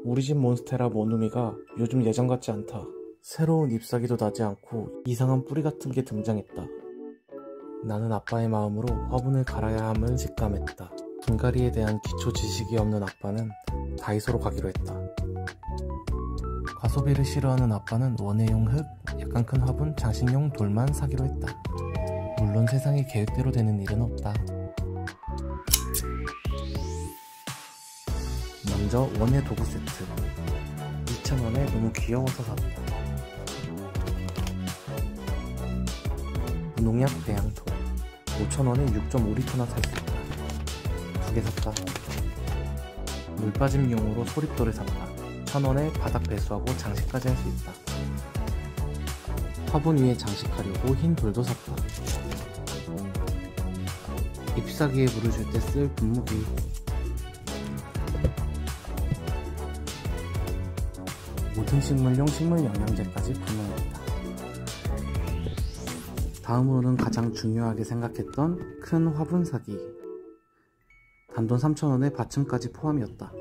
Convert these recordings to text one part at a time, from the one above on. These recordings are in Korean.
우리 집 몬스테라 모누미가 요즘 예전 같지 않다. 새로운 잎사귀도 나지 않고 이상한 뿌리 같은 게 등장했다. 나는 아빠의 마음으로 화분을 갈아야 함을 직감했다. 분갈이에 대한 기초 지식이 없는 아빠는 다이소로 가기로 했다. 과소비를 싫어하는 아빠는 원예용 흙, 약간 큰 화분, 장식용 돌만 사기로 했다. 물론 세상이 계획대로 되는 일은 없다. 먼저 원예 도구 세트 2,000원에 너무 귀여워서 샀다. 무농약 배양토 5,000원에 6.5리터나 살 수 있다. 2개 샀다. 물 빠짐용으로 소립돌을 샀다. 1,000원에 바닥 배수하고 장식까지 할 수 있다. 화분 위에 장식하려고 흰 돌도 샀다. 잎사귀에 물을 줄 때 쓸 분무기, 모든 식물용 식물 영양제까지 구매했다. 다음으로는 가장 중요하게 생각했던 큰 화분 사기. 단돈 3,000원에 받침까지 포함이었다.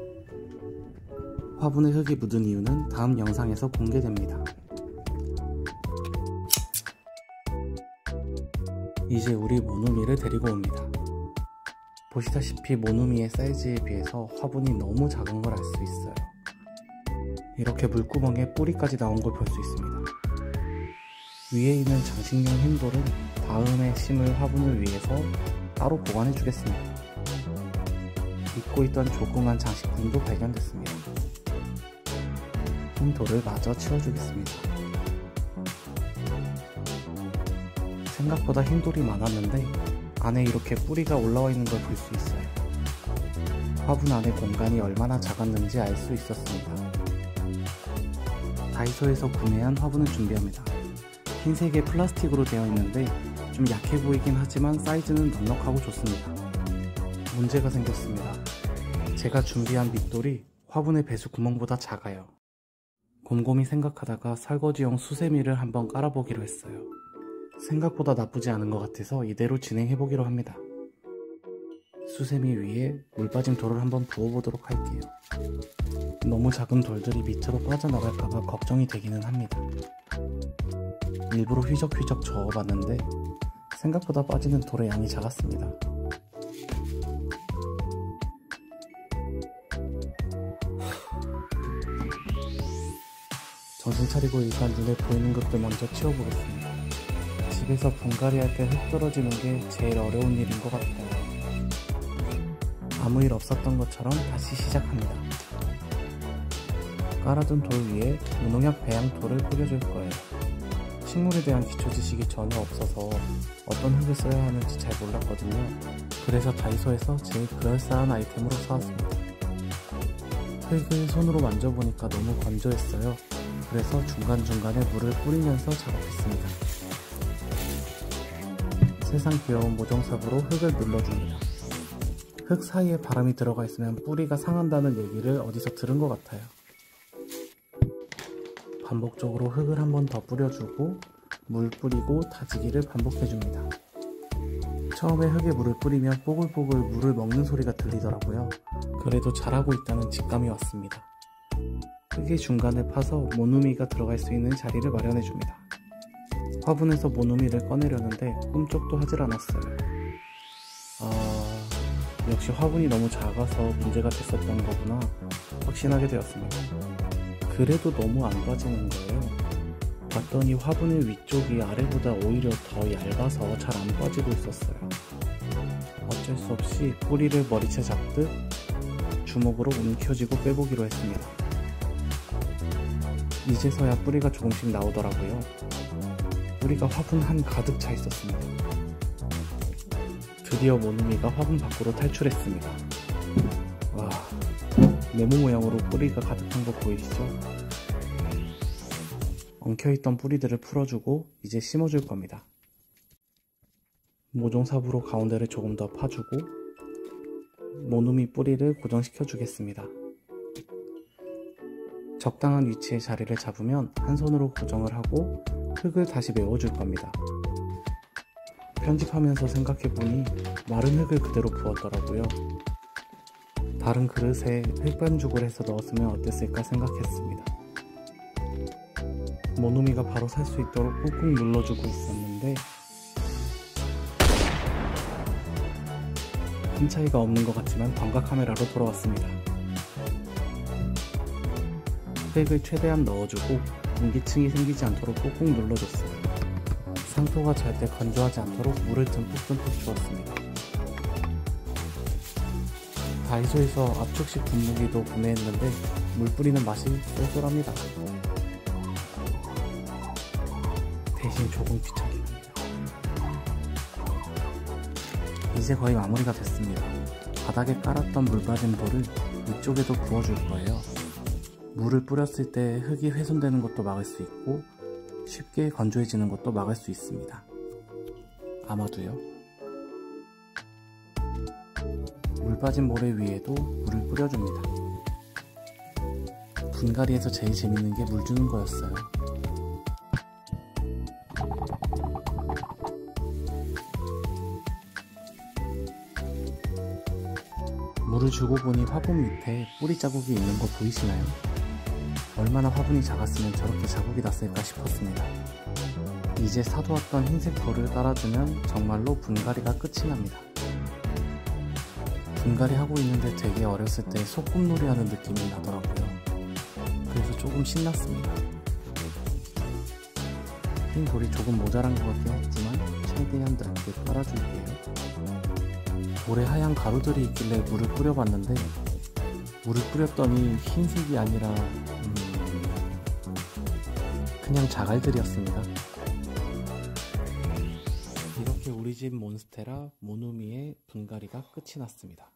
화분에 흙이 묻은 이유는 다음 영상에서 공개됩니다. 이제 우리 모누미를 데리고 옵니다. 보시다시피 모누미의 사이즈에 비해서 화분이 너무 작은 걸 알 수 있어요. 이렇게 물구멍에 뿌리까지 나온 걸 볼 수 있습니다. 위에 있는 장식용 흰 돌은 다음에 심을 화분을 위해서 따로 보관해 주겠습니다. 잊고 있던 조그만 장식품도 발견됐습니다. 흰 돌을 마저 치워주겠습니다. 생각보다 흰 돌이 많았는데 안에 이렇게 뿌리가 올라와 있는 걸 볼 수 있어요. 화분 안의 공간이 얼마나 작았는지 알 수 있었습니다. 다이소에서 구매한 화분을 준비합니다. 흰색의 플라스틱으로 되어 있는데 좀 약해 보이긴 하지만 사이즈는 넉넉하고 좋습니다. 문제가 생겼습니다. 제가 준비한 밑돌이 화분의 배수 구멍보다 작아요. 곰곰이 생각하다가 설거지용 수세미를 한번 깔아보기로 했어요. 생각보다 나쁘지 않은 것 같아서 이대로 진행해보기로 합니다. 수세미 위에 물 빠진 돌을 한번 부어보도록 할게요. 너무 작은 돌들이 밑으로 빠져나갈까봐 걱정이 되기는 합니다. 일부러 휘적휘적 저어봤는데 생각보다 빠지는 돌의 양이 작았습니다. 정신 차리고 일단 눈에 보이는 것들 먼저 치워보겠습니다. 집에서 분갈이 할 때 흙 떨어지는 게 제일 어려운 일인 것 같아요. 아무 일 없었던 것처럼 다시 시작합니다. 깔아둔 돌 위에 무농약 배양토를 뿌려줄 거예요. 식물에 대한 기초 지식이 전혀 없어서 어떤 흙을 써야 하는지 잘 몰랐거든요. 그래서 다이소에서 제일 그럴싸한 아이템으로 사왔습니다. 흙을 손으로 만져보니까 너무 건조했어요. 그래서 중간중간에 물을 뿌리면서 작업했습니다. 세상 귀여운 모종삽으로 흙을 눌러줍니다. 흙 사이에 바람이 들어가 있으면 뿌리가 상한다는 얘기를 어디서 들은 것 같아요. 반복적으로 흙을 한 번 더 뿌려주고 물 뿌리고 다지기를 반복해줍니다. 처음에 흙에 물을 뿌리면 뽀글뽀글 물을 먹는 소리가 들리더라고요. 그래도 잘하고 있다는 직감이 왔습니다. 흙의 중간을 파서 모누미가 들어갈 수 있는 자리를 마련해줍니다. 화분에서 모누미를 꺼내려는데 꿈쩍도 하질 않았어요. 역시 화분이 너무 작아서 문제가 됐었던 거구나 확신하게 되었습니다. 그래도 너무 안 빠지는 거예요. 봤더니 화분의 위쪽이 아래보다 오히려 더 얇아서 잘 안 빠지고 있었어요. 어쩔 수 없이 뿌리를 머리채 잡듯 주먹으로 움켜쥐고 빼보기로 했습니다. 이제서야 뿌리가 조금씩 나오더라고요. 뿌리가 화분 한 가득 차 있었습니다. 드디어 모누미가 화분 밖으로 탈출했습니다. 와, 네모 모양으로 뿌리가 가득한 거 보이시죠? 엉켜있던 뿌리들을 풀어주고 이제 심어줄 겁니다. 모종삽으로 가운데를 조금 더 파주고 모누미 뿌리를 고정시켜 주겠습니다. 적당한 위치에 자리를 잡으면 한 손으로 고정을 하고 흙을 다시 메워줄 겁니다. 편집하면서 생각해보니 마른 흙을 그대로 부었더라고요. 다른 그릇에 흙반죽을 해서 넣었으면 어땠을까 생각했습니다. 모누미가 바로 살 수 있도록 꾹꾹 눌러주고 있었는데 큰 차이가 없는 것 같지만 광각 카메라로 돌아왔습니다. 흙을 최대한 넣어주고 공기층이 생기지 않도록 꾹꾹 눌러줬어요. 상토가 절대 건조하지 않도록 물을 듬뿍 주었습니다. 다이소에서 압축식 분무기도 구매했는데 물 뿌리는 맛이 쏠쏠합니다. 대신 조금 귀찮긴 합니다. 이제 거의 마무리가 됐습니다. 바닥에 깔았던 물 빠진 볼을 위쪽에도 부어줄 거예요. 물을 뿌렸을 때 흙이 훼손되는 것도 막을 수 있고 쉽게 건조해지는 것도 막을 수 있습니다. 아마도요. 물 빠진 모래 위에도 물을 뿌려줍니다. 분갈이에서 제일 재밌는 게 물 주는 거였어요. 물을 주고 보니 화분 밑에 뿌리 자국이 있는 거 보이시나요? 얼마나 화분이 작았으면 저렇게 자국이 났을까 싶었습니다. 이제 사두었던 흰색 돌을 깔아주면 정말로 분갈이가 끝이 납니다. 분갈이 하고 있는데 되게 어렸을 때 소꿉놀이 하는 느낌이 나더라고요. 그래서 조금 신났습니다. 흰 돌이 조금 모자란 것 같긴 했지만 최대한 넓게 깔아줄게요. 돌에 하얀 가루들이 있길래 물을 뿌려봤는데 물을 뿌렸더니 흰색이 아니라 그냥 자갈들이었습니다. 이렇게 우리 집 몬스테라 모누미의 분갈이가 끝이 났습니다.